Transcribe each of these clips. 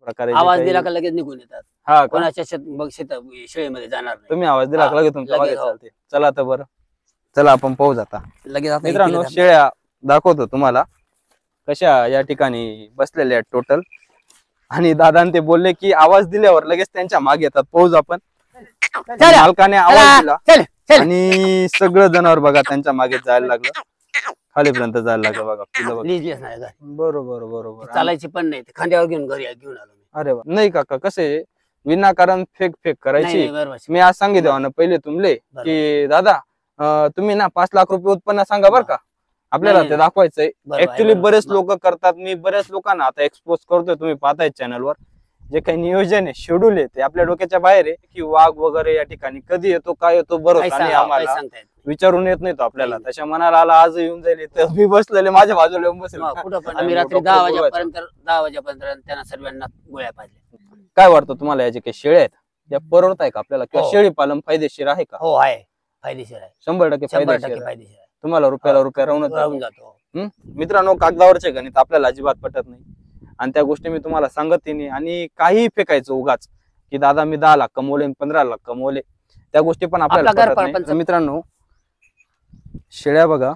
प्रकारे आवाज दिला का लगेच निघून येतात. हा का? कोणाच्या शेळीमध्ये जाणार नाही. तुम्ही आवाज दिला का लगेच तुमच्या मागे लगेच, हो. चालते. चला आता बरं, चला आपण पाहू आता. लगेच आता मित्रांनो इकडे शेळ्या दाखवतो तुम्हाला कशा या ठिकाणी बसलेल्या आहेत टोटल. आणि दादा ते बोलले की आवाज दिल्यावर लगेच त्यांच्या मागे येतात. पाहू आपण. मालकाने आवाज दिला चल चल. आणि सगळं जनावर बघा त्यांच्या मागे जायला लागलं, खालीपर्यंत जायला लागलं बघा. पिलं बघा. लीज नाही का? बरोबर बरोबर. चालायची पण नाही, ते खांद्यावर घेऊन घरी घेऊन आलो मी. अरे वा. नाही काका, कसे विनाकारण फेक नाही, करायची. नाही, बरोबर. मी आज सांगितलं ना पहिले तुमले की दादा तुम्ही ना 5 लाख रुपये उत्पन्न सांगा बरं का, आपल्याला नाही, ते दाखवायचंय. बरोबर आहे, ऍक्च्युली बरोबर. बरेच लोक करतात. मी बऱ्याच लोकांना आता एक्सपोज करतोय, तुम्ही पाहताय चॅनलवर. जे काही नियोजन आहे, शेड्यूल आहे, ते आपल्या डोक्याच्या बाहेर आहे. की वाघ वगैरे या ठिकाणी कधी येतो, काय येतो, बरोबर आणि आम्हाला विचारून येत नाही तो आपल्याला. त्याच्या मनाला आला आज येऊन जाईल, तर मी बसलेले माझ्या बाजूला येऊन बसेल. आम्ही रात्री 10 वाजेपर्यंत त्यांना सर्वांना गोळ्या पाजल्या. काय वाटतं तुम्हाला, याचे काही शेळ्या आहेत त्या परवडत आहे का आपल्याला, किंवा शेळी पालन फायदेशीर आहे का? हो आहे, फायदेशीर आहे, 100% 100% फायदेशीर. फायदेशीर आहे. तुम्हाला रुपयाला रुपया राहून जातो. मित्रांनो, कागदावरचे गणित आपल्याला अजिबात पटत नाही, आणि त्या गोष्टी मी तुम्हाला सांगत नाही. आणि काही फेकायचं उगाच की दादा मी 10 लाख कमवले 15 लाख कमवले, त्या गोष्टी पण आपल्याला पटत नाही. मित्रांनो शेळ्या बघा,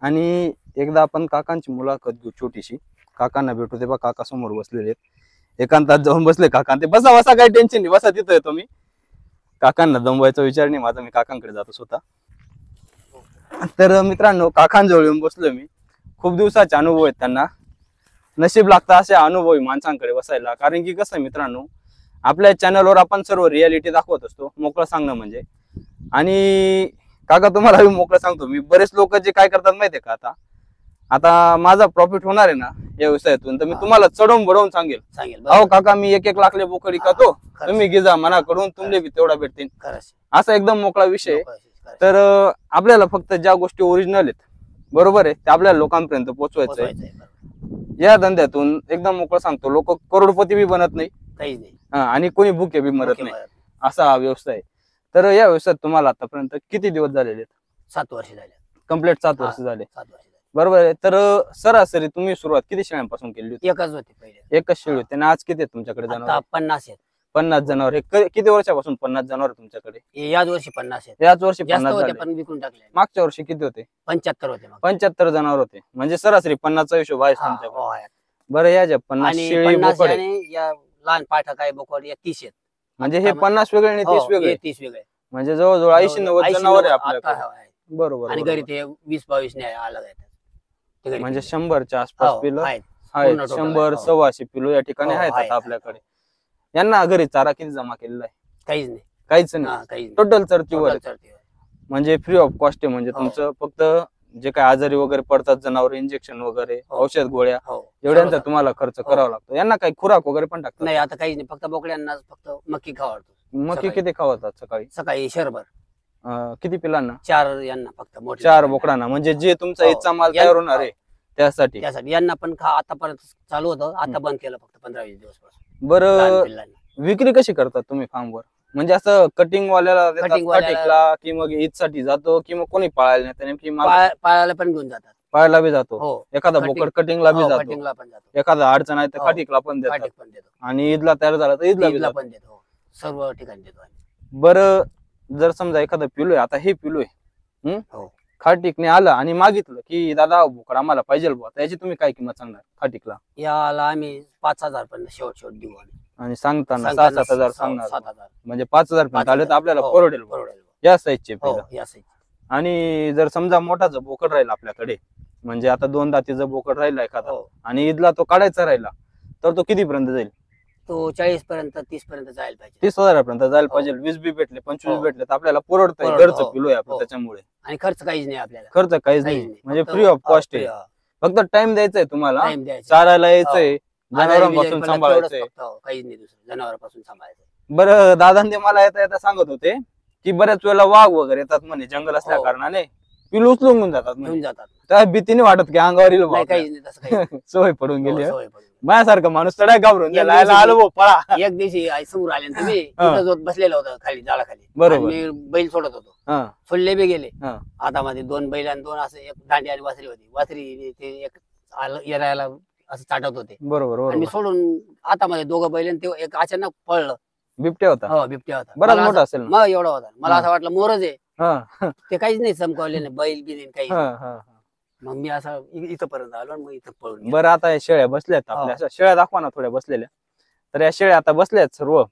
आणि एकदा आपण काकांची मुलाखत घेऊ छोटीशी. काकांना भेटू. ते बघा काका समोर बसलेले आहेत, एकांतात जाऊन बसले काका. ते बसा बसा, काही टेन्शन नाही, बसा, तिथं येतो मी. काकांना दमवायचा विचार नाही माझा, मी काकांकडे जातो स्वतः. तर मित्रांनो काकांजवळ येऊन बसलोय मी. खूप दिवसाचे अनुभव आहेत त्यांना. नशीब लागतं अशा अनुभवी माणसांकडे बसायला. कारण की कसं मित्रांनो, आपल्या चॅनलवर आपण सर्व रियालिटी दाखवत असतो, मोकळं सांगणं म्हणजे. आणि काका तुम्हाला मोकळं सांगतो मी, बरेच लोक जे काय करतात माहितीये का, आता माझा प्रॉफिट होणार आहे ना या व्यवसायातून, तर मी तुम्हाला चढवून बडवून सांगेल अहो काका मी 1-1 लाख बोकडी खातो, तुम्ही गिजा मनाकडून, तुमले बी तेवढा भेटतील, असा एकदम मोकळा विषय. तर आपल्याला फक्त ज्या गोष्टी ओरिजिनल आहेत, बरोबर आहे, ते आपल्याला लोकांपर्यंत पोहोचवायचं आहे. या धंद्यातून एकदम मोकळं सांगतो, लोक करोडपती बी बनत नाही, काहीच नाही, आणि कोणी भुके बी मरत नाही, असा हा व्यवसाय. तर या व्यवसायात तुम्हाला आतापर्यंत किती दिवस झालेले आहेत? 7 वर्ष झाले. कम्प्लीट 7 वर्ष झाले. 7 वर्ष. बरोबर आहे. तर सरासरी तुम्ही सुरुवात किती शेळ्यांपासून केली होती? एकच होती पहिले. एकच शेळी होती. आणि आज किती आहेत तुमच्याकडे जनावर? 50 आहेत. 50 जनावर. किती वर्षापासून 50 जनावर तुमच्याकडे? याच वर्षी 50 आहेत. याच वर्षी 50 होते झाले. पण विकून टाकले. मागच्या वर्षी किती होते? 75 होते. 75 जनावर होते. म्हणजे सरासरी 50 चा हिशोब आहे तुमच्याकडे. बरं, या ज्या 50 शेळी बोकड या लहान पाठा काय बोकड या 30 आहेत. म्हणजे हे 50 वेगळे आणि 30 वेगळे? 30 वेगळे. म्हणजे जवळजवळ 80-90 जनावर आहे आपल्याकडे. बरोबर. आणि घरी ते 20-22 ने अलग आहेत. म्हणजे 100च्या आसपास पिलं आहेत. 100-125 पिलो या ठिकाणी आहेत आता आपल्याकडे. यांना घरी चारा किती जमा केलेला आहे? काहीच नाही. काहीच नाही. टोटल चरतीवर. म्हणजे फ्री ऑफ कॉस्ट आहे. म्हणजे तुमचं फक्त जे काही आजारी वगैरे पडतात जनावर, इंजेक्शन वगैरे, औषध गोळ्या, एवढ्यांचा तुम्हाला खर्च करावा लागतो. यांना काही खुराक वगैरे पण टाकतात? नाही, आता काहीच नाही. फक्त बोकड्यांना फक्त मक्की खावडतो. मक्की किती खावतात सकाळी? सकाळी शरभर. किती पिलांना? 4 यांना फक्त. 4 बोकडांना. म्हणजे जे तुमचा इच्छा माल तयार होणार आहे त्यासाठी. यांना पण आतापर्यंत चालू होतं, आता बंद केलं फक्त 15-20 दिवस. बरं, विक्री कशी करतात तुम्ही फार्मवर? म्हणजे असं कटिंग वाल्याला देतात की मग ईदसाठी जातो, की मग कोणी पाळायला नेतं? नेमकी पाळायला पण घेऊन जातात. पाळायला बी जातो. एखादा बोकड कटिंगला बी जातो. एखादा अडचण आहे तर खाटीकला पण देतो. आणि ईदला तयार झाला तर ईदला पण देतो. सर्व ठिकाणी देतो. बरं, जर समजा एखादा पिलोय, आता हे पिलोय खाटीकने आलं आणि मागितलं की दादा बोकड आम्हाला पाहिजे बुवा, त्याची तुम्ही काय किंमत सांगणार खाटीकला? याला आम्ही 5,000 पर्यंत शेवट देऊ. आणि सांगताना 6-7 हजार सांगणार. 7,000 म्हणजे 5,000 पर्यंत आले तर आपल्याला परवडेल या साईजचे. आणि जर समजा मोठा जर बोकड राहिला आपल्याकडे, म्हणजे आता 2 दातीचा बोकड राहिला एखादा, आणि ईदला तो काढायचा राहिला, तर तो किती पर्यंत जाईल? तो 40 पर्यंत 30 पर्यंत जायला पाहिजे. 30,000 पर्यंत जायला पाहिजे. 20 बी भेटले, 25 भेटले तर आपल्याला परवडतं. घरचं पिलो आहे आपलं, त्याच्यामुळे. आणि खर्च काहीच नाही आपल्याला. खर्च काहीच नाही, म्हणजे फ्री ऑफ कॉस्ट आहे. फक्त टाइम द्यायचा तुम्हाला, चारायला यायचंय, जनावरांपासून सांभाळायचंय, काहीच नाही दुसरं, जनावरांपासून सांभाळायचं. बरं, दादांनी मला येता सांगत होते की बऱ्याच वेळेला वाघ वगैरे येतात म्हणे, जंगल असल्या कारणाने पिलू उचलून घेऊन जातात. त्या भीतीने वाटत की अंगावर सवय पडून गेली. माझ्यासारखं माणूस तडा घाबरून आलो पळा. एक दिवशी समोर आले तुम्ही, बसलेला होता खाली झाडाखाली. बरोबर. मी बैल सोडत होतो, सोडले बी गेले हातामध्ये 2 बैल आणि 2 असं, एक दांडी आणि वासरी होती. वासरी ते एक येरायला असं चाटत होते. बरोबर आणि मी बरोबर. सोडून आता मध्ये दोघं बैल आणि ते एक अचानक पळलं. बिबट्या होता. हो, बिबट्या होता. बराच मला मोठा असं- असेल ना. मग एवढा होता. मला हा. असं वाटलं मोरच आहे. हा ते काहीच नाही चमकावले नाही, बैल बी नाही काही हा नाही. हा. मग मी असं इथं पर्यंत आलो आणि मग इथं पळून गेलो. बरं आता या शेळ्या बसल्यात आपल्या, अशा शेळ्या दाखवा ना थोड्या बसलेल्या. तर या शेळ्या आता बसल्यात सर्व,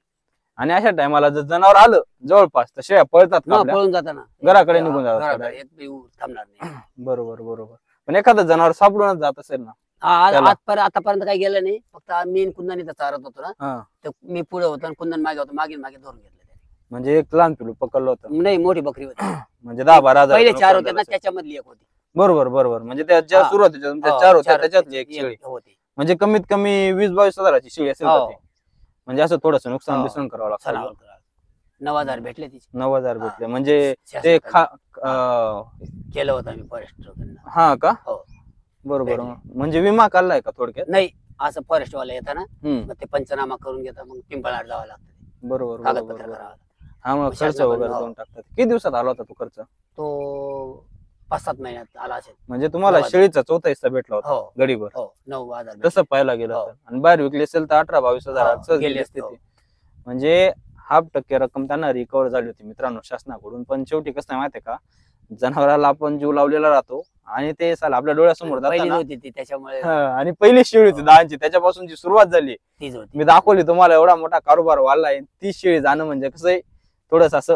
आणि अशा टायमाला जर जनावर आलं जवळपास तर शेळ्या पळतात का मग आपल्या? पळून जाताना घराकडे निघून जातात घराकडे, थोड्या. एक बी थांबणार नाही. बरोबर बरोबर. पण एखादं जनावर सापडूनच जात असेल ना. त्याला. आतापर्यंत काही गेलं नाही. फक्त मी आणि कुंदन इथं चारत होतो ना, हा. तर मी पुढे होतो आणि कुंदन मागे होतो. मागे मागे धरून घेतलं त्याने. म्हणजे एक लहान पिलू पकडलं होतं. नाही, मोठी बकरी होती. म्हणजे 10-12 हजार पहिले नुकसान 4 होते झालं ना, असेल. त्याच्यामधली एक होती. बरोबर बरोबर. म्हणजे त्या ज्या हा. सुरुवातीच्या तुमच्या हो, 4 होत्या चार त्याच्यातली एक शेळी. होती. म्हणजे कमीत कमी 20-22 हजाराची शेळी असेल का हो. ती? म्हणजे असं थोडस नुकसान हो. बिकसान करावं लागतं. सणावर 9,000 भेटले तिचे. 9,000 हा. भेटले म्हणजे ते शासनाकडनं केलं होतं आम्ही फॉरेस्ट. हा का? हो. बरोबर. भेटले. म्हणजे विमा काढलाय का थोडक्यात? नाही, असं फॉरेस्ट वाला येतात ना, हम्म. मग ते पंचनामा करून घेतात. मग पिंपळाड जावं लागतं, बरोबर बरोबर कागदपत्र बरोबर. करावं लागतं. हा मग मग खर्च शासनाकडनं, वगैरे हो. देऊन टाकतात. किती दिवसात आला होता तो खर्च? तो 5-7 महिन्यात आला असेल. म्हणजे तुम्हाला 9,000. शेळीचा चौथा हिस्सा भेटला होता हो गडीवर. हो, 9,000 तसं पाहायला गेलं हो. तर. आणि बाहेर विकली असेल तर 18-22 हो, हजार सहज गेली गेली असती, असती हो. ती. म्हणजे 1/2% रक्कम त्यांना रिकव्हर झाली होती मित्रांनो शासनाकडून. पण शेवटी कसं आहे माहितीये का, जनावराला आपण जीव लावलेला राहतो आणि ते साला आपल्या डोळ्यासमोर पहिली जाताना. होती ती, त्याच्यामुळे आणि पहिली शेळी होती हो. दहाची, त्याच्यापासून जी सुरुवात झाली तीच होती. मी दाखवली तुम्हाला, एवढा मोठा कारोबार वाढलाय. ती शेळी जाणं म्हणजे कसं आहे, थोडस असं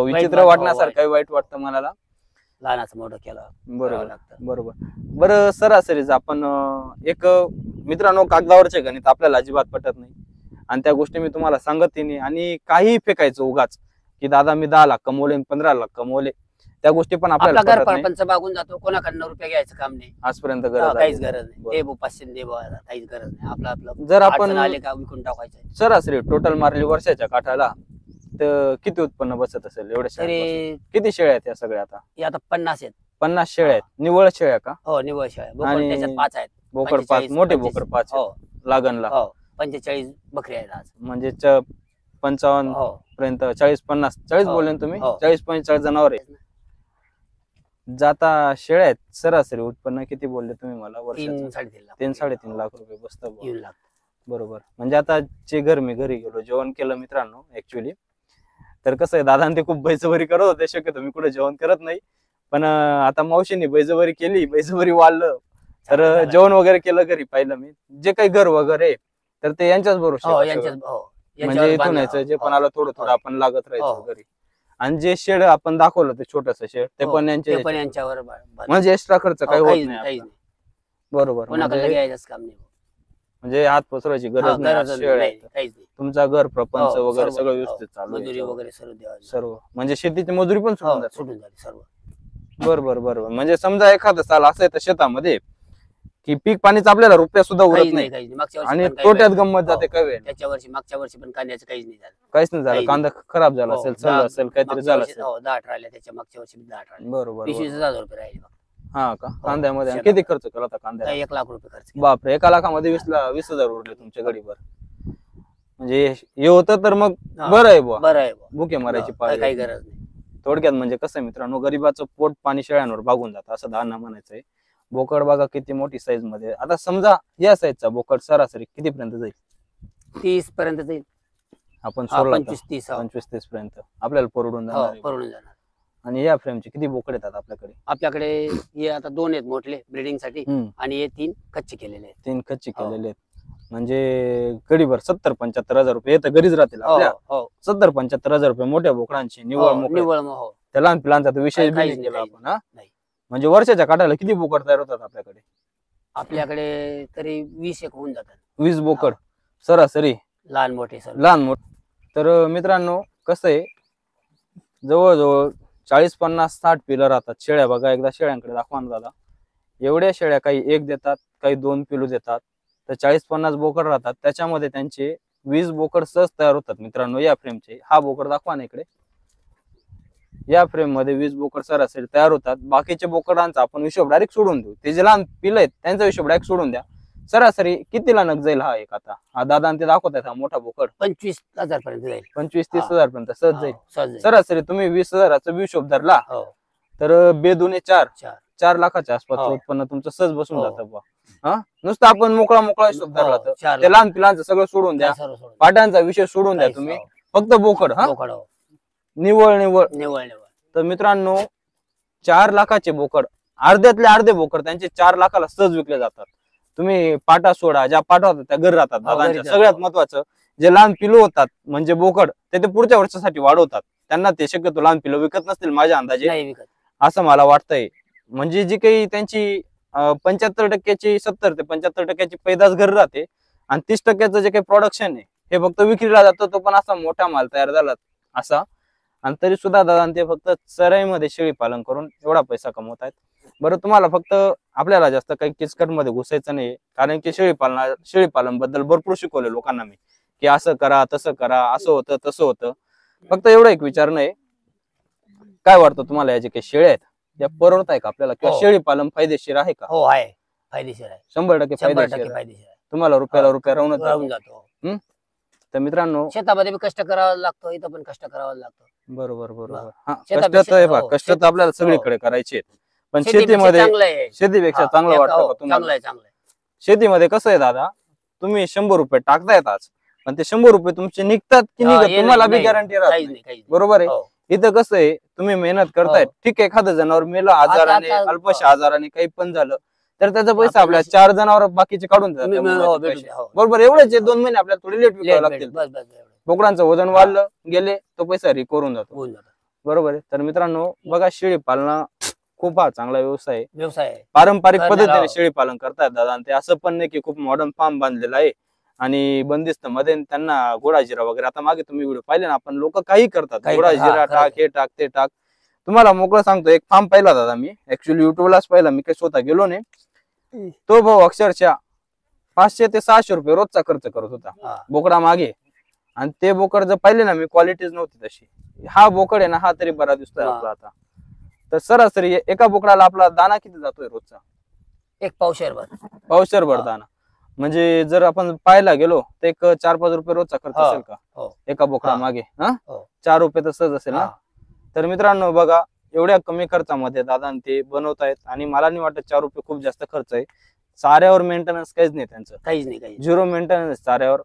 विचित्र वाटतं, वाटण्यासारखं वाईट वाटतं मला. लहानाचं मोठं केलं बरोबर करावं लागतं. बरोबर. बरं सरासरीच आपण एक मित्रांनो, कागदावरचे गणित आपल्याला अजिबात पटत नाही, आणि त्या गोष्टी मी तुम्हाला सांगत नाही. आणि काही फेकायचं उगाच की दादा मी 10 लाख कमवले 15 लाख कमवले, त्या गोष्टी पण आपला आपल्याला घर पटत नाही. परपंच बागून जातो, कोणाकडनं रुपये घ्यायचं काम नाही. आजपर्यंत हा, गरज काहीच आली. गरज नाही. बरोबर. दे 500 दे बुवा, काहीच गरज नाही. आपलं जर आपण अडचण आले का विकून टाकायचं. सरासरी टोटल मारली वर्षाच्या काठाला तर किती उत्पन्न बसत असेल एवढ्या शेळ्यांपासून? तरी किती शेळ्या आहेत या सगळ्या आता? हे आता 50 आहेत. 50 शेळ्या आहेत. निव्वळ शेळ्या का? हो, निव्वळ शेळ्या. बोकड आणि त्याच्यात 5 आहेत. बोकड 5, 45, मोठे 25. बोकड 5 हो लागणला. हो, 45 बकरी आहेत आज. म्हणजे 55 हो पर्यंत 40-50 40 हो. बोलले ना तुम्ही? हो. 40-45 जनावर आहे. जाता शेळ्या आहेत. सरासरी उत्पन्न किती बोलले तुम्ही मला वर्षाचं? 3-3.5 लाख. 3-3.5 लाख रुपये बसतं बुवा. येऊन लागतं. बरोबर. म्हणजे आता जे मी घरी गेलो जेवण केलं मित्रांनो ऍक्च्युली, तर कसं आहे दादा ते खूप बैजबरी करत होते. शक्यतो मी कुठे जेवण करत नाही, पण आता मावशीने बैजबरी केली, बैजबरी वाढलं तर झालं. जेवण वगैरे केलं घरी. पाहिलं मी जे काही घर वगैरे तर ते यांच्याच हो, बरोबर यांच्याच हो, म्हणजे यांच्यावर इथून बांधलं. यायचं जे पण हो, आलं थोडं थोडं हो. आपण लागत राहायचं हो. घरी. आणि जे शेड आपण दाखवलं ते छोटस शेड ते हो, पण यांच्या ते पण याच्यात. यांच्यावर बांधलं. म्हणजे एक्स्ट्रा खर्च हो, काही होत काहीच नाही काहीच आपला. नाही. बरोबर. कोणाकडे म्हणजे घ्यायचंच काम नाही. हात पसरायची हा, गरज नाही. गरज आज शेळ नाही, आहेत. काहीच नाही. तुमचा घर प्रपंच हो, वगैरे सर्व. सगळं हो, व्यवस्थित चालू आहे मजुरी याच्यावर. वगैरे सर्व द्यावं. सर्व म्हणजे शेतीची मजुरी पण हो, सोडून जाते. सुटून झाली सर्व. बरोबर बरोबर. म्हणजे समजा एखादं साल असं आहे तर शेतामध्ये की पीक पाणीच आपल्याला रुपया सुद्धा उरत काहीच नाही, काहीच नाही. मागच्या वर्षी आणि पण काही तोट्यात वेळ- गंमत जाते हो, काही वेळ. मागच्या वर्षी पण कांद्याचं काहीच नाही झालं. काहीच नाही झालं. काहीच कांदा खराब झाला हो, असेल, 10 चल असेल, काहीतरी मागच्या झालं वर्षी, असेल. हो, 10 राहिल्या. त्याच्या मागच्या वर्षी 10 राहिले. बरोबर 20,000 रुपये राहिले फक्त. हा का? कांद्यामध्ये आणि शेतात. किती खर्च केला होता कांद्याला? 1 लाख रुपये खर्च केला. बापरे, 1 लाखामध्ये 20,000 उरले तुमच्या गडीवर. म्हणजे हे होतं तर मग हा, बरं आहे बुवा. बरं आहे बुवा. भुके मारायची काही पाळी. गरज नाही. थोडक्यात म्हणजे कसं आहे मित्रांनो, गरीबाचं पोट पाणी शेळ्यांवर भागून जातं असं दाना म्हणायचंय. बोकड बघा किती मोठी साईज मध्ये. आता समजा या साईजचा बोकड सरासरी किती पर्यंत जाईल? 30 पर्यंत जाईल. आपण हा, 16 25-30. 25-30 पर्यंत आपल्याला परवडून हो, जाणार आहे. परवडून जाणार. आणि या फ्रेमचे किती बोकड येतात आपल्याकडे? आपल्याकडे हे आता 2 आहेत मोठले ब्रीडिंग साठी, आणि हे 3 कच्चे केलेले आहेत. 3 कच्चे हो. केलेले आहेत. म्हणजे गडीभर 70-75 हजार रुपये येतं घरीच राहतील हो, आपल्या. हो, 70-75 हजार रुपये मोठ्या बोकडांची निव्वळ हो, मोकळे. निव्वळ हो. त्या लहान पिलांचा तर विषय बी काहीच नाही नाही, केला काहीच आपण. हा नाही. म्हणजे वर्षाच्या काठाला किती बोकड तयार होतात आपल्याकडे? आपल्याकडे तरी 20 एक होऊन जातात. 20 बोकड सरासरी, लहान मोठे सर्व. लहान मोठ. तर मित्रांनो कसं आहे, जवळजवळ 40-50-60 पिलं राहतात शेळ्या. बघा एकदा शेळ्यांकडे दाखवा ना दादा. एवढ्या शेळ्या काही 1 देतात, काही 2 पिलू देतात. तर 40-50 बोकड राहतात. त्याच्यामध्ये त्यांचे 20 बोकड सहज तयार होतात मित्रांनो या फ्रेमचे. हा बोकड दाखवा ना इकडे. या फ्रेम मध्ये 20 बोकड सरासरी तयार होतात. बाकीच्या बोकडांचा आपण हिशोब डायरेक्ट सोडून देऊ. ते जे लहान पिलं आहेत त्यांचा हिशोब डायरेक्ट सोडून द्या. सरासरी कितीला नग जाईल हा एक? आता हा दादा ते दाखवतात हा मोठा बोकड 25,000 पर्यंत जाईल. 25-30 हजार पर्यंत सहज जाईल. हो, सहज जाईल. सरासरी तुम्ही 20,000चा हिशोब धरला हो, तर बेदुने 4 4. 4 लाखाच्या आसपास हो. उत्पन्न तुमचं सहज बसून हो. जातं बुवा. हा नुसतं आपण मोकळा मोकळा हिशोब धरला तर ते लहान पिलांचं सगळं सोडून द्या, पाट्यांचा विषय सोडून द्या तुम्ही, फक्त बोकड. हा निवळ निवळ निवळ निवळ. तर मित्रांनो 4 लाखाचे बोकड, अर्ध्यातले अर्धे बोकड त्यांचे 4 लाखाला सहज विकले जातात. तुम्ही पाटा सोडा, ज्या पाटा होतात त्या घरी राहतात दादांच्या. सगळ्यात महत्वाचं जे लहान पिलू होतात म्हणजे बोकड, ते पूढच्या वर्षासाठी वाढवतात. त्यांना ते शक्यतो लहान पिलं विकत नसतील माझ्या अंदाजे, असं मला वाटतंय. म्हणजे जी काही त्यांची 75% 70 ते 75% पैदास घरी राहते आणि 30% जे काही प्रोडक्शन आहे हे फक्त विक्रीला जातो. तो पण असा मोठा माल तयार झाला असा. आणि तरी सुद्धा दादा ते फक्त चराईमध्ये शेळी पालन करून एवढा पैसा कमवत आहेत. बरं तुम्हाला फक्त आपल्याला जास्त काही किचकट मध्ये घुसायचं नाही, कारण की शेळी पालन बद्दल भरपूर शिकवले लोकांना मी, की असं करा तसं करा, असं होतं तसं होतं. फक्त एवढं एक विचारणं आहे, काय वाटतं तुम्हाला, याचे काही शेळ्या आहेत या परवडत आहे का आपल्याला, किंवा शेळी पालन फायदेशीर आहे का? हो आहे, फायदेशीर आहे, 100% फायदेशीर आहे. तुम्हाला रुपयाला रुपया राहून जातो. तर मित्रांनो शेतामध्ये कष्ट करावं लागतो, इथं पण कष्ट करावं लागतं. बरोबर बरोबर. हा कष्ट तर आपल्याला सगळीकडे करायचे, पण शेतीमध्ये शेतीपेक्षा चांगलं वाटतं का तुम्हाला? शेतीमध्ये कसं आहे दादा, तुम्ही 100 रुपये टाकतायत आज, पण ते 100 रुपये तुमचे निघतात की निघत तुम्हाला बी गॅरंटी राहत नाही. बरोबर आहे. इथं कसं आहे, तुम्ही मेहनत करतायत, ठीक आहे, एखादं जनावर मेलं आजाराने, अल्पशा आजाराने, काही पण झालं तर त्याचा पैसा आपल्या 4 जनावर बाकीचे काढून देतात. बरोबर, एवढेच 2 महिने आपल्याला थोडी लेट विकावं लागतील. बोकडांचं वजन वाढलं गेले तो पैसा रिकव्हर होऊन जातो. बरोबर आहे. तर मित्रांनो बघा, शेळी पालन खूप हा चांगला व्यवसाय आहे. पारंपरिक पद्धतीने शेळी पालन करतात दादा. ते असं पण नाही की खूप मॉडर्न फार्म बांधलेला आहे आणि बंदिस्त मध्ये त्यांना घोडा जिरा वगैरे, आता मागे तुम्ही व्हिडिओ पाहिले ना, आपण लोक काही करतात, घोडा जिरा टाक, हे टाक, ते टाक. तुम्हाला मोकळं सांगतो, एक फार्म पाहिला दादा मी, ऍक्च्युअली युट्यूबलाच पाहिला, मी काही स्वतः गेलो नाही. तो भाऊ अक्षरशः 500 ते 600 रुपये रोजचा खर्च करत होता बोकडा मागे. आणि ते बोकड जर पाहिले ना मी, क्वालिटीच नव्हती तशी. हा बोकड आहे ना, हा तरी बरा दिसतोय आपला आता. तर सरासरी एका बोकडाला आपला दाना किती जातोय रोजचा? एक पावशेर भर दाना. म्हणजे जर आपण पाहायला गेलो तर एक 4-5 रुपये रोजचा खर्च असेल का एका बोकडा मागे? 4 रुपये तर सहज असेल ना. तर मित्रांनो बघा, एवढ्या कमी खर्चामध्ये दादा ते बनवतायत आणि मला नाही वाटत 4 रुपये खूप जास्त खर्च आहे. चाऱ्यावर मेंटेनन्स काहीच नाही त्यांचं, काहीच नाही, 0 मेंटेनन्स चाऱ्यावर.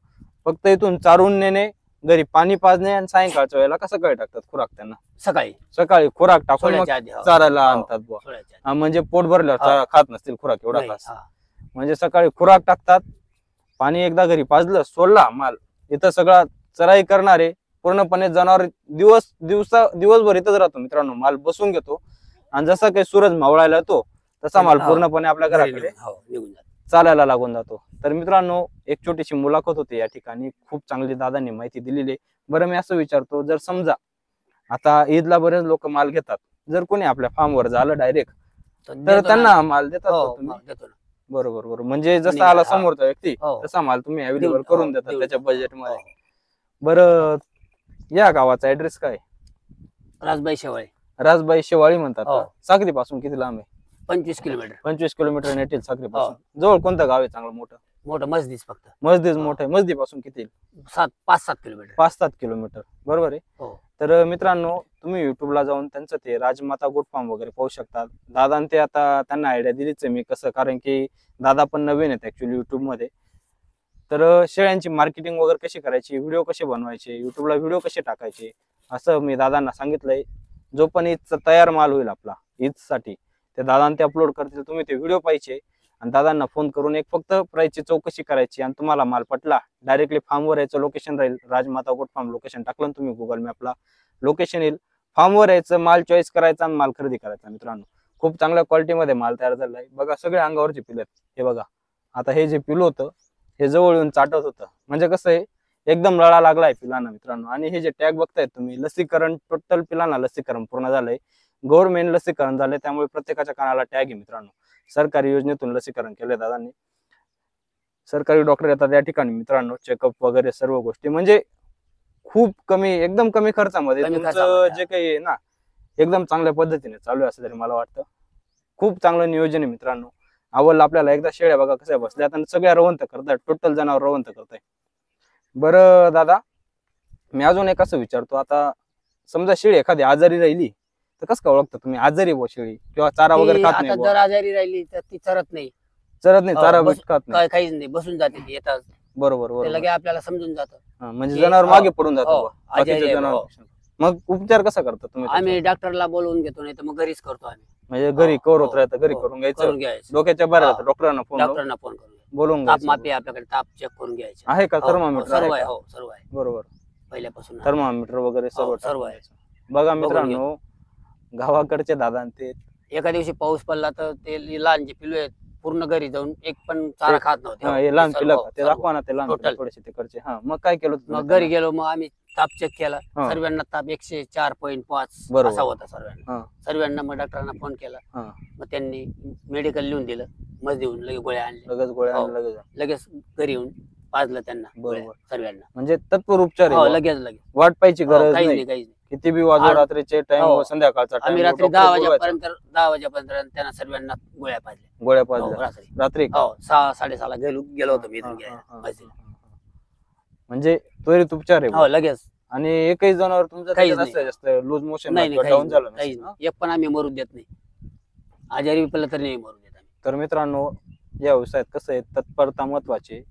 फक्त इथून चारून नेणे, घरी पाणी पाजणे आणि सायंकाळच्या वेळेला कसं काय टाकतात खुराक त्यांना, सकाळी खुराक टाकून मग चारायला आणतात बुवा. म्हणजे पोट भरल्यावर खात नसतील खुराक एवढा खास. म्हणजे सकाळी खुराक टाकतात, पाणी एकदा घरी पाजलं, सोडला माल. इथं सगळा चराई करणारे पूर्णपणे जनावर दिवसभर इथंच राहतो मित्रांनो. माल बसून घेतो आणि जसा काही सूरज मावळायला येतो तसा माल पूर्णपणे आपल्या घराकडे चालायला लागून जातो. तर मित्रांनो, एक छोटीशी मुलाखत होती या ठिकाणी, खूप चांगली दादांनी माहिती दिलेली. बरं, मी असं विचारतो, जर समजा आता ईदला बरेच लोक माल घेतात, जर कोणी आपल्या फार्मवर झालं डायरेक्ट, तर त्यांना माल देतात तुम्ही? बरोबर. म्हणजे जसा आला समोरचा व्यक्ती तसा माल तुम्ही अवेलेबल करून देतात त्याच्या बजेटमध्ये. बरं, या गावाचा ऍड्रेस काय? राजबाई शेवाळी म्हणतात. साक्री पासून किती लांब आहे? 25 किलोमीटर नेतील साक्री पासून. जवळ कोणतं गाव आहे चांगलं मोठं? मस्जिद. फक्त मस्जिद मोठं आहे. मस्जिद पासून किती? 5-7 किलोमीटर. बरोबर आहे. तर मित्रांनो, तुम्ही युट्यूबला जाऊन त्यांचं ते राजमाता गोट फार्म वगैरे पाहू शकतात. दादा ते आता त्यांना आयडिया दिलीच आहे मी कसं, कारण की दादा पण नवीन आहेत ऍक्च्युअली युट्यूब मध्ये. तर शेळ्यांची मार्केटिंग वगैरे कशी करायची, व्हिडिओ कसे बनवायचे, युट्यूबला व्हिडिओ कसे टाकायचे, असं मी दादांना सांगितलंय. जो पण ईदचा तयार माल होईल आपला ईदसाठी, ते दादा ते अपलोड करतील. तुम्ही ते व्हिडिओ पाहिजे आणि दादांना फोन करून एक फक्त प्राइसची चौकशी करायची. आणि तुम्हाला माल पटला, डायरेक्टली फार्मवर यायचं लोकेशन राहील, राजमाता गोट फार्म लोकेशन टाकलं तुम्ही गुगल मॅपला, लोकेशन येईल. फार्मवर यायचं, माल चॉईस करायचा आणि माल खरेदी करायचा. मित्रांनो, खूप चांगल्या क्वालिटीमध्ये माल तयार झालाय. बघा, सगळे अंगावरचे पिलं हे बघा. आता हे जे पिलं होतं हे जवळ येऊन चाटत होतं, म्हणजे कसं आहे, एकदम लळा लागलाय पिलांना मित्रांनो. आणि हे जे टॅग बघतायत तुम्ही, लसीकरण, टोटल पिलांना लसीकरण पूर्ण झालंय. गव्हर्नमेंट लसीकरण झालंय, त्यामुळे प्रत्येकाच्या कानाला टॅग आहे मित्रांनो. सरकारी योजनेतून लसीकरण केले दादांनी. सरकारी डॉक्टर येतात या ठिकाणी मित्रांनो, चेकअप वगैरे सर्व गोष्टी. म्हणजे खूप कमी, एकदम कमी खर्चामध्ये तुमचं जे काही आहे ना, एकदम चांगल्या पद्धतीने चालू आहे असं तरी मला वाटतं. खूप चांगलं नियोजन आहे मित्रांनो. आवडलं आपल्याला. एकदा शेळ्या बघा कशा बसल्या, आता सगळ्या रवंत करताय, टोटल जनावर रवंत करताय. बरं दादा, मी अजून एक असं विचारतो, आता समजा शेळी एखादी आजारी राहिली तर कसं काय ओळखता तुम्ही आजारी शेळी, किंवा चारा वगैरे खात नाही? जर आजारी राहिली तर ती चरत नाही, चरत नाही, हो, चारा बस- खात नाही. काहीच नाही, बसून जाते ती येतात. बरोबर ते बरोबर. लगे आपल्याला समजून जातं. म्हणजे की- जनावर हो, मागे पडून जातं हो, बुवा, बाकीच्या आजारी आहे, हो. जनावरांपेक्षा. मग उपचार कसा करता तुम्ही आम्ही त्याच्यावर? डॉक्टरला बोलवून घेतो, नाही तर मग घरीच करतो आम्ही. म्हणजे घरी हो, कवर हो, होत राहतं, घरी हो, करून घ्यायचं, करून घ्यायचं. डोक्याच्या बाहेर हा. राहतं, डॉक्टरांना फोन लावून डॉक्टरना फोन करून बोलवून ताप घ्यायचं. मापी आपल्याकडे, ताप चेक करून घ्यायचे. आहे का हो, हो, थर्मामीटर? सर्व आहे आहे, का? हो सर्व आहे, बरोबर, पहिल्यापासून आहे. थर्मामीटर वगैरे सर्व सर्व टाकून आहे. द्यायचं. बघा बघून मित्रांनो, गावाकडचे दादा आणि ते एका दिवशी पाऊस पडला तर ते लहान जे पिलू आहेत पूर्ण घरी जाऊन एक पण चारा खात नव्हते. हे लहान सर्व- पिलं हो, का? ते सर्व. दाखवा ना, ते लहान पिलं Total. थोडेसे तिकडचे. हा, मग काय केलं तुम्ही मग त्यांना? घरी गेलो, मग आम्ही ताप चेक केला. हा. सर्वांना ताप 104.5 बरोबर. असा होता सर्वांना. हा. सर्वांना मग डॉक्टरांना फोन केला. हा. मग त्यांनी मेडिकल लिहून दिलं, मग देऊन लगेच गोळ्या आणल्या. लगेच गोळ्या हो. आणि लगेच. लगेच घरी येऊन पाजलं त्यांना गोळ्या बरोबर. सर्वांना. म्हणजे तत्पर उपचार आहे हो, बुवा. लगेच लगेच. वाट पाहायची हो, गरज काहीच नाही. नाही, काहीच नाही. किती बी वाजव, आणि- रात्रीचे टाइम हो. संध्याकाळचा आम्ही टाइम रात्री 10 वाजेपर्यंत त्यांना सर्वांना गोळ्या पाजल्या. गोळ्या हो, पाजल्या रात्री. रात्री का? हो, 6-6:30 गेलो होतो मी हा, इथून हा, घ्यायला. हा, म्हशीला. हा, हा. म्हणजे त्वरित उपचार आहे बुवा. हो, लगेच. आणि एकही जनावर तुमचं काहीच त्याच्यात असं जास्त लूज मोशन नाही नाही, डाऊन झालं काहीच नसेल ना? नाही. एक पण आम्ही मरू देत नाही. आजारी पडलं तर नाही मरू देत आम्ही. तर मित्रांनो, या व्यवसायात कसं आहे, तत्परता महत्वाची.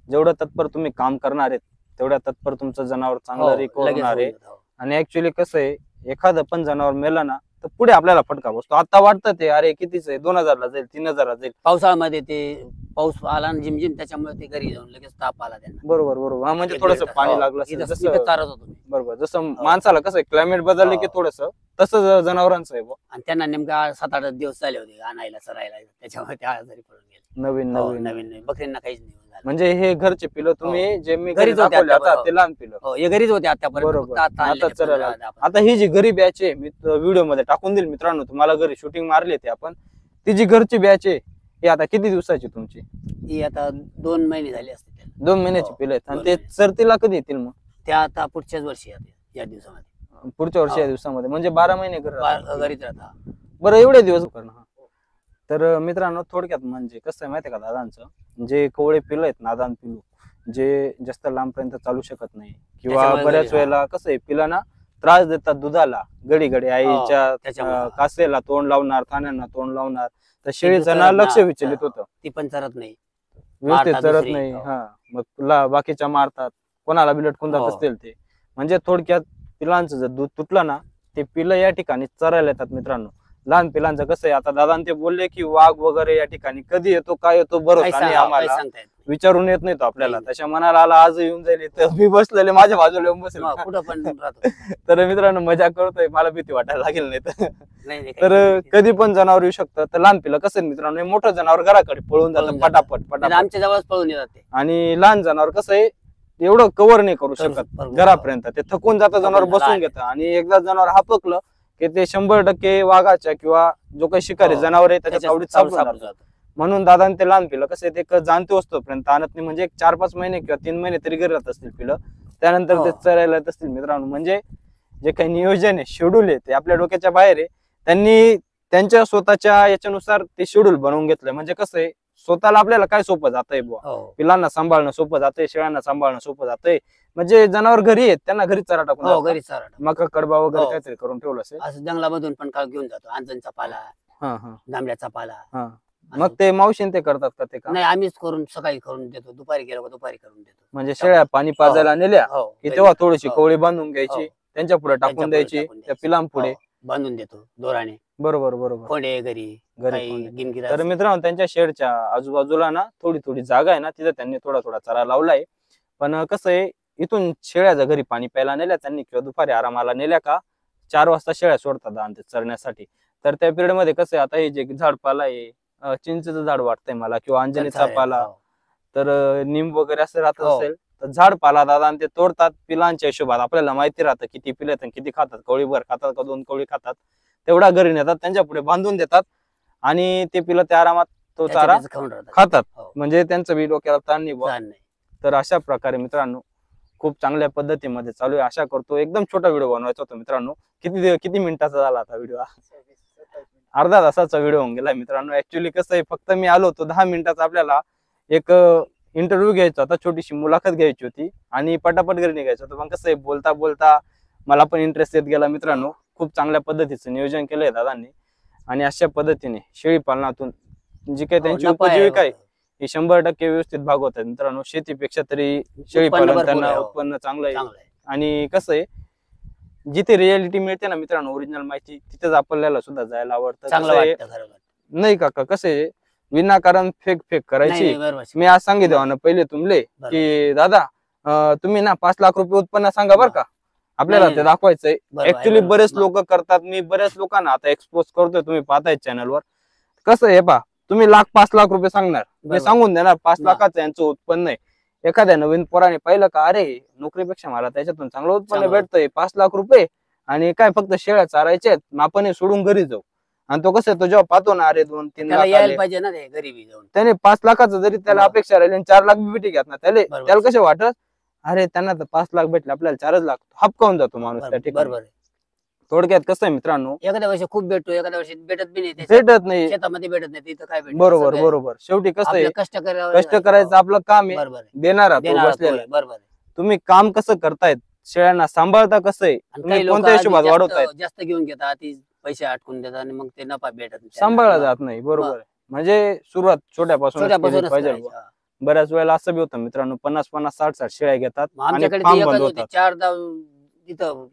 जेवढं तत्पर तुम्ही काम करणार आहेत, तेवढ्या तत्पर तुमचं जनावर हो, चांगलं रिकव्हर लगेच होणार आहे. होऊन जातं. हो. आणि ऍक्च्युली कसं आहे, एखादं पण जनावर मेलं ना, तर पुढे आपल्याला फटका बसतो. आता वाटतं ते अरे कितीच आहे, 2000 जाईल, 3000 जाईल. पावसाळ्यामध्ये ते पाऊस आला ना झिमझिम, त्याच्यामुळे ते घरी जाऊन लगेच ताप आला त्यांना. बरोबर बरोबर. हा, म्हणजे एक थोडस दीड तास. पाणी हो, लागलं असेल, इथं जसं चारत होतो मी. बरोबर, जसं माणसाला कसं क्लायमेट बदलले की हो. थोडस तसं जनावरांचं आहे बुवा. आणि त्यांना नेमका 7-8 दिवस झाले होते आणायला चरायला, त्याच्यामुळे ते आजारी पडून गेले. नवीन हो, नवीन नवीन बकरींना काहीच नाही झालं. म्हणजे हे घरचे पिलं तुम्ही जे मी घरी घरीच होते दाखवले आता, आत्तापर्यंत. ते लहान पिलं. हो, हे घरीच होते आतापर्यंत. बरोबर. फक्त आता आणलेले आता चरायला 15-10. आता ही जी घरी बॅच आहे, मी व्हिडिओ मध्ये टाकून देईल मित्रांनो, तुम्हाला घरी शूटिंग मारली ते आपण. ती जी घरची बॅच आहे, ही आता किती दिवसाची तुमची? ही आता 2 महिने झाले असते त्याला. 2 महिन्याची हो, पिलं आहेत. आणि 2 ते महिने. चरतीला कधी येतील मग? त्या आता पुढच्याच वर्षी येते या दिवसामध्ये. पुढच्या वर्षी या हो. दिवसामध्ये, म्हणजे 12 महिने घरी राहतात. घरीच राहता. बरं, एवढे दिवस करणं. तर मित्रांनो, थोडक्यात म्हणजे कसं आहे माहिती आहे का, दादांचं जे कवळे पिलं आहेत, नादान पिलू, जे जास्त लांबपर्यंत चालू शकत नाही किंवा त्याच्यामुळे बऱ्याच घरी- वेळेला कसं आहे, पिलांना त्रास देतात दुधाला, घडी घडी आईच्या त्याच्यामुळे. कासेला तोंड लावणार, थाण्यांना तोंड लावणार, तर शेळीचं दुसरं ना ना- लक्ष विचलित होतं, ती पण चरत नाही. व्यवस्थित मारतात चरत दुसरी. नाही. हो. हा, मग बाकीच्या मारतात, कोणाला बी लटकून जात हो. असतील ते. म्हणजे थोडक्यात पिलांचं जर दूध तुटलं ना, ते पिलं या ठिकाणी चरायला येतात मित्रांनो. लहान पिलांचं कसं आहे, आता दादा ते बोलले की वाघ वगैरे या ठिकाणी कधी येतो, काय येतो, काही भरोसा नाही काही आम्हाला, सांगता येत नाही. विचारून येत नाही तो आपल्याला. नाही. त्याच्या मनाला आला आज येऊन जाईल, तर मी बसलेले माझ्या बाजूला येऊन बसेल. मग कुठं पण राहतो. तर मित्रांनो, मजा करतोय, मला भीती वाटायला लागेल नाही तर. नाही, नाही, तर काही नाही. कधी पण जनावर येऊ शकतं. तर लहान पिलं कसं आहे मित्रांनो, हे मोठं जनावर घराकडे पळून जातं पळून जातं. पटापट नाही, पटापट. आमच्या जवळच पळून येतात ते. आणि लहान जनावर कसं आहे, एवढं कव्हर नाही करू शकत बरोबर. घरापर्यंत, ते थकून जातं, जनावर थकून बसून लहान. घेतं. आणि एकदा जनावर हापकलं की ते 100% वाघाच्या किंवा जो काही शिकारी हो. जनावर आहे त्याच्या त्याच्यात तावडीत सापडून सापडून जातं. जातं. म्हणून दादा ते लहान पिलं कसं आहे, ते एक जाणते वस्तूपर्यंत आणत नाही. म्हणजे एक 4-5 महिने किंवा 3 महिने तरी घरी राहत असतील पिलं, त्यानंतर ते हो. चरायला येत असतील मित्रांनो. म्हणजे जे काही नियोजन आहे, शेड्यूल आहे, ते आपल्या डोक्याच्या बाहेर आहे. त्यांनी त्यांच्या स्वतःच्या याच्यानुसार ते शेड्यूल बनवून घेतलंय. म्हणजे कसं आहे, स्वतःला आपल्याला काय सोपं जातंय बुवा, हो. पिलांना सांभाळणं सोपं जातंय, शेळ्यांना सांभाळणं सोपं जातंय. म्हणजे जनावर घरी आहेत, त्यांना घरी चारा टाकून हो, द्यावा. घरीच चारा. मका कडबा वगैरे हो. काहीतरी करून ठेवलं असेल. असं जंगलामधून पण काळ घेऊन जातो. आंजणचा पाला, हा हा जांभळ्याचा पाला. हा. मग ते मावशीन ते करतात का ते काम? नाही, आम्हीच करून सकाळी करून देतो, दुपारी गेलो का दुपारी करून देतो. म्हणजे शेळ्या पाणी पाजायला नेल्या हो, की तेव्हा थोडीशी हो. कवळी बांधून घ्यायची, हो. त्यांच्या पुढे टाकून त्यांच्या पुढे द्यायची, टाकून त्या द्यायची. पिलांपुढे. हो, बांधून देतो दोराने. बरोबर बरोबर. कोंडे घरी घरी काही कोंडे. गिनगिरा तर मित्रांनो, त्यांच्या शेडच्या आजूबाजूला ना थोडी थोडी जागा आहे ना, तिथे त्यांनी थोडा थोडा चारा लावलाय. पण कसं आहे, इथून शेळ्याच्या घरी पाणी प्यायला नेल्या त्यांनी किंवा दुपारी आरामाला नेल्या का 4 वाजता शेळ्या सोडतात आणि ते चरण्यासाठी. तर त्या पिरियड मध्ये कसं आहे, आता हे जे झाडपाला आहे, चिंचेचं झाड वाटतंय मला किंवा अंजनीचा पाला, तर निंब वगैरे असं राहत हो. असेल तर झाडपाला दादा आणि ते तोडतात पिलांच्या हिशोबात. आपल्याला माहिती राहतं किती पिले आणि किती खातात, कवळीभर खातात का 2 कवळी खातात, तेवढा घरी नेतात, त्यांच्या पुढे बांधून देतात आणि ते पिलं त्या आरामात तो चारा खाऊन राहतात. खातात. हो. म्हणजे त्यांचं बी डोक्याला ताण नाही बुवा. ताण नाही. तर अशा प्रकारे मित्रांनो, खूप चांगल्या पद्धतीमध्ये चालू आहे. आशा करतो एकदम छोटा व्हिडिओ बनवायचा होता मित्रांनो. किती मिनिटाचा झाला आता व्हिडिओ? अर्धा तासाचा व्हिडिओ होऊन गेला मित्रांनो. ऍक्च्युली कसं आहे, फक्त मी आलो होतो 10 मिनिटाचा, आपल्याला एक इंटरव्ह्यू घ्यायचा होता, छोटीशी मुलाखत घ्यायची होती आणि पटापट घरी निघायचं होतं. पण कसं आहे, बोलता बोलता मला पण इंटरेस्ट येत गेला मित्रांनो. खूप चांगल्या पद्धतीचं नियोजन केलंय दादांनी आणि अशा पद्धतीने शेळी पालनातून जी काही त्यांची नफा आहे. उपजीविका आहे की 100% व्यवस्थित भागवतात मित्रांनो. शेतीपेक्षा तरी शेळी उत्पन्न पालन भरपूर त्यांना आहे, हो. उत्पन्न चांगलं आहे. चांगलं आहे. आणि कसं आहे, जिथे रियालिटी मिळते ना मित्रांनो, ओरिजिनल माहिती, तिथेच आपल्याला सुद्धा जायला आवडतं. चांगलं कसं आहे, वाटतं खरं वाटतं. नाही काका, कसं आहे, विनाकारण फेक नाही, करायची. नाही, बरोबर. मी आज सांगितलं ना पहिले तुमले की दादा तुम्ही ना 5 लाख रुपये उत्पन्न सांगा बरं का, आपल्याला नाही, ते नाही. दाखवायचंय. बरोबर आहे, ऍक्च्युली बरोबर. बरेच लोक करतात, मी बऱ्याच लोकांना आता एक्सपोज करतोय, तुम्ही पाहताय चॅनलवर. कसं आहे पा, तुम्ही 5 लाख रुपये सांगणार, मी बरोबर. सांगून देणार 5 हा. लाखाचं यांचं उत्पन्न आहे. एखाद्या नवीन पोराने पाहिलं का, अरे नोकरीपेक्षा मला त्याच्यातून चांगलं उत्पन्न चांगलं. भेटतंय, 5 लाख रुपये आणि काय फक्त शेळ्या चारायच्या आहेत, मग आपण हे सोडून घरी जाऊ. आणि तो कसं, तो जेव्हा पाहतो ना, अरे 2-3 त्याला लाख यायला आले, पाहिजे ना ते गरीबी जाऊन. त्याने 5 लाखाचं जरी त्याला हा. अपेक्षा राहिली आणि 4 लाख बी भेटी घेत ना, बरोबर. त्याला कसे वाटत, अरे त्यांना तर 5 लाख भेटले, आपल्याला 4च लाख, हपकावून जातो माणूस त्या ठिकाणी. बरोबर आहे. थोडक्यात कसं आहे मित्रांनो, एखाद्या वर्षी खूप भेटतो, एखाद्या वर्षी भेटत बी नाही. भेटत नाही. शेतामध्ये भेटत नाही, तिथं काय भेटत. बरोबर बरोबर. शेवटी कसं आहे, कष्ट कष्ट करायचं आपलं काम आहे, बरोबर आहे. देणारा तो देणारा बसलेला तो आहे. आहे, बरोबर आहे. तुम्ही काम कसं करतायत, शेळ्यांना सांभाळता कसं आहे, आणि तुम्ही काही लोक कोणत्या हिशोबात वाढवतायत, जास्त घेऊन घेतात, ती पैसे अटकून देतात आणि मग ते नफा भेटत नाही. सांभाळला जात नाही. बरोबर आहे. म्हणजे सुरुवात छोट्यापासून छोट्यापासूनच पाहिजे. करायची. हा. बऱ्याच वेळेला असं बी होतं मित्रांनो, 50-50, 60-60 शेळ्या घेतात मग आणि आमच्याकडे फार्म ती बंद एकच होती, होतात. 4 दाव तिथं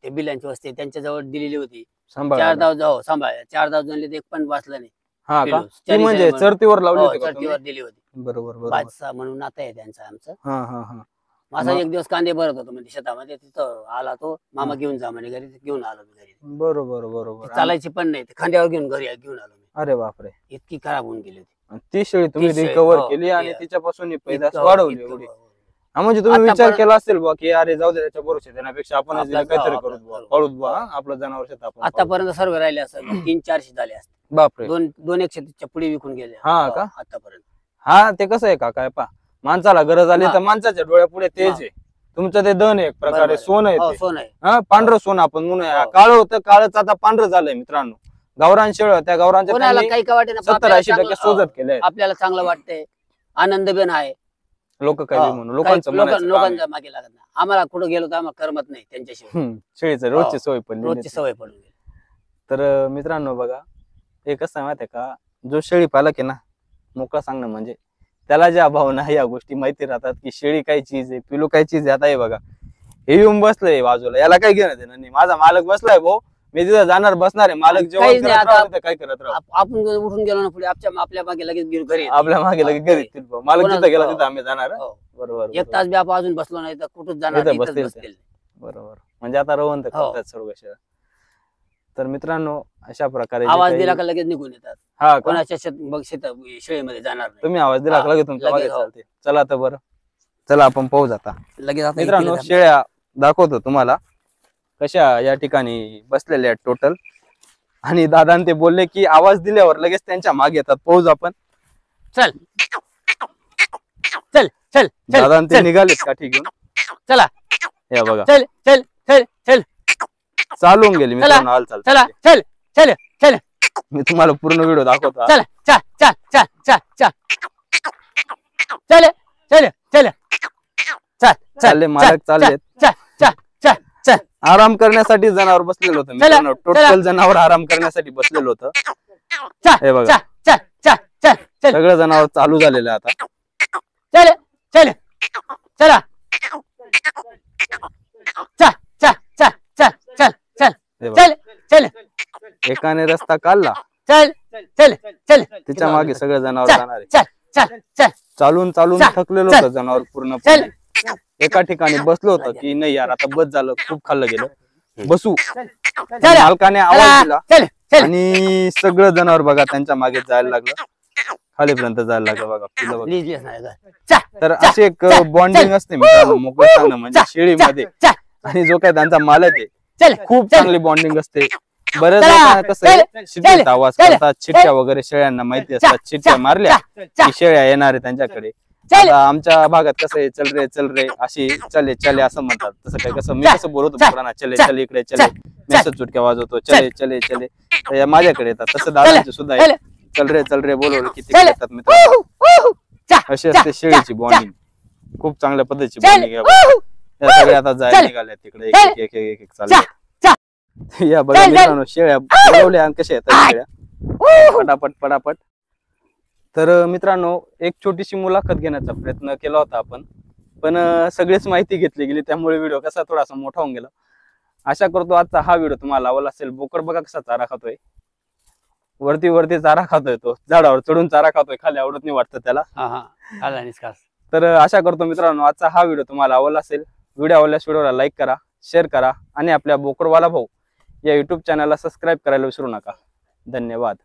ते बिलांची वस्ती आहे, त्यांच्या जवळ दिलेली होती. 4 सांभाळायला. दाव जाऊ सांभाळ, 4 दाव जनले ते एक पण वाचलं नाही. हा का, पिलू. ती चारी म्हणजे चारी चरतीवर लावली हो, होती का तुम्ही? चरतीवर दिली होती. बरोबर बरोबर. बादशाह म्हणून नातं आहे त्यांचं आमचं. हा हा हा. माझा मग- एक दिवस कांदे भरत होतो म्हणजे शेतामध्ये, तिथं आला तो मामा हा. घेऊन जा म्हणे घरी, घेऊन आलो मी घरी. बरोबर बरोबर. चालायची पण नाही, ते खांद्यावर घेऊन घरी घेऊन आलो मी. अरे बापरे. इतकी खराब होऊन गेली होती. आणि ती शेळी तुम्ही ती शेळी, रिकव्हर हो, केली आणि ती- तिच्यापासून ही पैदास इतकं- वाढवली इतकं- एवढी. हा, म्हणजे तुम्ही आता विचार पण- केला असेल बा की अरे जाऊ दे, त्याच्या भरोसे देण्यापेक्षा आपण आपला- काहीतरी हो, करू आपला- बुवा, पाळूत बुवा, आपलं जनावर शेत आपण पाळू. आतापर्यंत सर्व राहिले असं 300-400 झाले असते. बापरे. दोन एक शेतीच्या पुढे विकून गेले. हा हो, का? आतापर्यंत. हा, ते कसं आहे का, काय पा, माणसाला गरज आली हा. तर माणसाच्या डोळ्यापुढे तेज हा. आहे. तुमचं ते दन आहे, एक बरोबर प्रकारे आहे. सोनं आहे हो, ते. सोन आहे. हा, पांढरं सोनं आपण म्हणूया. हो. काळं होतं, काळच आता पांढरं झालंय मित्रांनो. गावरान शेळ, त्या गावरांच्या कोणाला त्यांनी काही काय वाटे ना, 70-80% सोजत केले. आपल्याला चांगलं वाटतंय, आनंद पण आहे. लोक काय हो. बी म्हणून, लोकांचं काही म्हणायचं काम आहे. लोकांच्या मागे लागत नाही. आम्हाला कुठं गेलो तर आम्हाला करमत नाही त्यांच्याशिवाय. शेळीचं रोजची हो. सवय पडली. रोजची सवय पडून गेली. तर मित्रांनो बघा, हे कसं आहे माहितीये का, जो शेळी पालक आहे ना, मोकळा सांगणं म्हणजे त्याला ज्या भावना या गोष्टी माहिती राहतात की शेळी काय चीज आहे, पिलू काय चीज आहे. आता हे बघा, हे येऊन बसलंय बाजूला, याला काय घेणं देणं नाही. माझा मालक बसलाय भाऊ, मी तिथं जाणार, बसणार आहे. मालक जेवण काहीच नाही. करत राहू, आता तिथं काय करत राहू, आपण जर उठून गेलो ना पुढे, आपल्या मागे लगेच घरी येते. आपल्या मागे लगेच घरी येतील भाऊ. मालक कोणाचं- जिथं गेला हो. तिथं आम्ही जाणार. हो. बरोबर एक तास बी आपण अजून बसलो नाही तर कुठंच जाणार इथं नाही, इथंच बसतील ते. बसतील. बरोबर. म्हणजे आता रवंत हो. करतात सर्व शेळ्या. तर मित्रांनो, अशा प्रकारे जे आवाज काही- दिला का लगेच निघून येतात. हा का? कोणाच्या शेळीमध्ये जाणार नाही. तुम्ही आवाज दिला हा, का लगेच तुमच्या लगेच, मागे हो. चालते. चला तर बरं, चला आपण पाहू आता. लगेच आता मित्रांनो, इकडे शेळ्या दाखवतो तुम्हाला कशा या ठिकाणी बसलेल्या आहेत टोटल. आणि दादा ते बोलले की आवाज दिल्यावर लगेच त्यांच्या मागे येतात. पाहू आपण. चल चल चल दादा ते चल निघालेत काठी घेऊन. चला हे बघा, चल चल चल चल चालून गेली मित्रांनो हालचाल. चला चल चल चल मी तुम्हाला पूर्ण व्हिडिओ दाखवतो. चल चल चल चल चल चल चल चल चल चल चालले मालक चाललेत. चल चल चल चल आराम करण्यासाठी जनावर बसलेलं होतं मित्रांनो. टोटल जनावर आराम करण्यासाठी बसलेलं होतं. हे बघा, चल चल चल चल सगळं जनावर चालू झालेलं आहे आता. चल चल चला चल चल चल चल चल चल हे बघा, चल चल एकाने रस्ता काढला, चल चल चल तिच्या मागे सगळं जनावर जाणार आहे. चल चल चल चालून चालून चल, थकलेलं चल, होतं जनावर पूर्ण. चल एका ठिकाणी बसलो होतं की नाही यार आता बस झालं, खूप खाल्लं गेलं, बसू. चल मालकाने आवाज दिला चल चल आणि सगळं जनावर बघा त्यांच्या मागे जायला लागलं, खालीपर्यंत जायला लागलं. बघा पिलं बघा. लिहिलेच नाही का? चल तर अशी एक बॉन्डिंग असते मित्रांनो मोकळं सांगणं म्हणजे शेळीमध्ये. चल आणि जो काय त्यांचा मालक आहे चल खूप चल. चांगली बॉन्डिंग असते. बरेच चला, लोकांना कसं आहे, चल, शिट्टीत चल, आवाज चल, करतात, चिठ्ठ्या वगैरे शेळ्यांना माहिती असतात. चिठ्ठ्या मारल्या की शेळ्या येणार आहे त्यांच्याकडे. चल. आता आमच्या भागात कसं आहे, चल रे अशी चले चले असं म्हणतात. तसं काय कसं मी कसं बोलतो पोरांना, चले चल इकडे चले, मेसेज चुटक्या वाजवतो, चले चले चले, तर या माझ्याकडे येतात. तसं दादांचे सुद्धा आहे. चल रे बोलवलं की तिकडे येतात मित्र. अशी असते शेळीची बॉन्डिंग. खूप चांगल्या पद्धतीची बॉन्डिंग आहे. या सगळ्या आता जायला निघाल्या तिकडे, एक एक एक एक चालल्या. या बघा मित्रांनो, शेळ्या बोलवल्या आणि कशा येतात शेळ्या पटापट पटापट. तर मित्रांनो, एक छोटीशी मुलाखत घेण्याचा प्रयत्न केला होता आपण, पण सगळीच माहिती घेतली गेली, त्यामुळे व्हिडिओ कसा थोडासा मोठा होऊन गेला. आशा करतो आजचा हा व्हिडिओ तुम्हाला आवडला असेल. बोकड बघा कसा चारा खातोय, वरती वरती चारा खातोय, तो झाडावर चढून चारा खातोय, खाली आवडत नाही वाटतं त्याला. तर आशा करतो मित्रांनो आजचा हा व्हिडिओ तुम्हाला आवडला असेल. व्हिडिओ आवडल्यास व्हिडिओला लाईक करा, शेअर करा आणि आपल्या बोकडवाला भाऊ या युट्यूब चॅनलला सबस्क्राईब करायला विसरू नका. धन्यवाद.